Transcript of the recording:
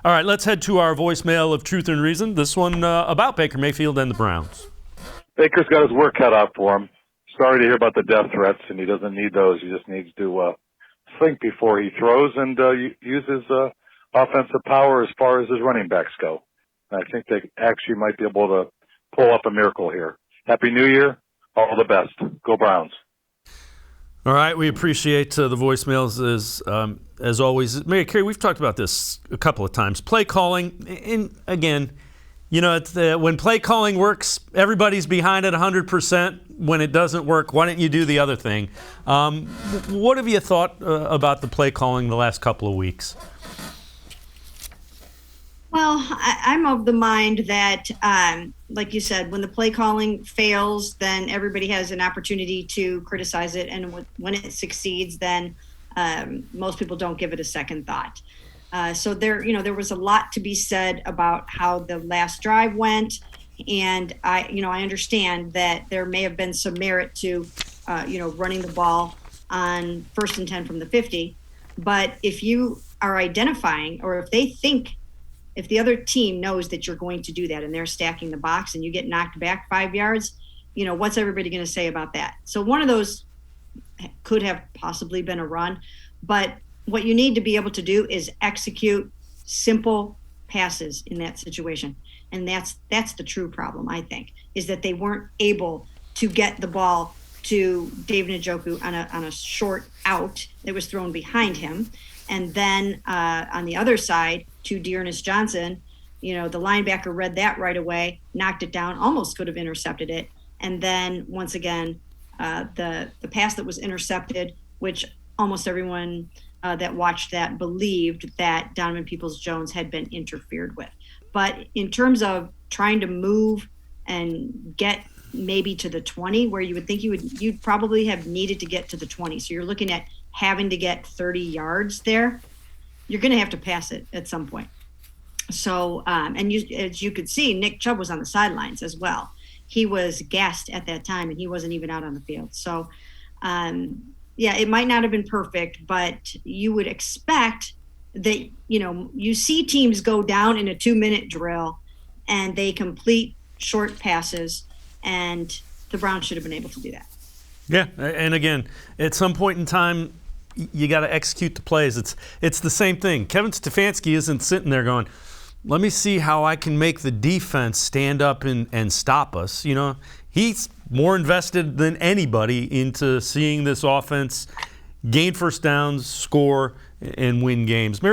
All right, let's head to our voicemail of Truth and Reason. This one about Baker Mayfield and the Browns. Baker's got his work cut out for him. Sorry to hear about the death threats, and he doesn't need those. He just needs to think before he throws and use his offensive power as far as his running backs go. And I think they actually might be able to pull up a miracle here. Happy New Year. All the best. Go Browns. All right, we appreciate the voicemails as always. Mary Carey, we've talked about this a couple of times. Play calling, and again, you know, when play calling works, everybody's behind it 100%. When it doesn't work, why don't you do the other thing? What have you thought about the play calling the last couple of weeks? Well, I'm of the mind that, like you said, when the play calling fails, then everybody has an opportunity to criticize it. And when it succeeds, then most people don't give it a second thought. So there was a lot to be said about how the last drive went. And I understand that there may have been some merit to, running the ball on 1st and 10 from the 50. But if you are identifying, or if the other team knows that you're going to do that and they're stacking the box and you get knocked back 5 yards, what's everybody going to say about that? So one of those could have possibly been a run, but what you need to be able to do is execute simple passes in that situation. And that's the true problem, I think, is that they weren't able to get the ball to David Njoku on a short out that was thrown behind him. And then on the other side to Dearness Johnson, the linebacker read that right away, knocked it down, almost could have intercepted it. And then once again, the pass that was intercepted, which almost everyone that watched that believed that Donovan Peoples-Jones had been interfered with. But in terms of trying to move and get maybe to the 20, where you would think you'd probably have needed to get to the 20. So you're looking at having to get 30 yards there. You're going to have to pass it at some point. So, as you could see, Nick Chubb was on the sidelines as well. He was gassed at that time, and he wasn't even out on the field. So, it might not have been perfect, but you would expect that, you see teams go down in a 2-minute drill and they complete short passes, and the Browns should have been able to do that. Yeah, and again, at some point in time, you got to execute the plays. It's the same thing. Kevin Stefanski isn't sitting there going, let me see how I can make the defense stand up and stop us. He's more invested than anybody into seeing this offense gain first downs, score, and win games.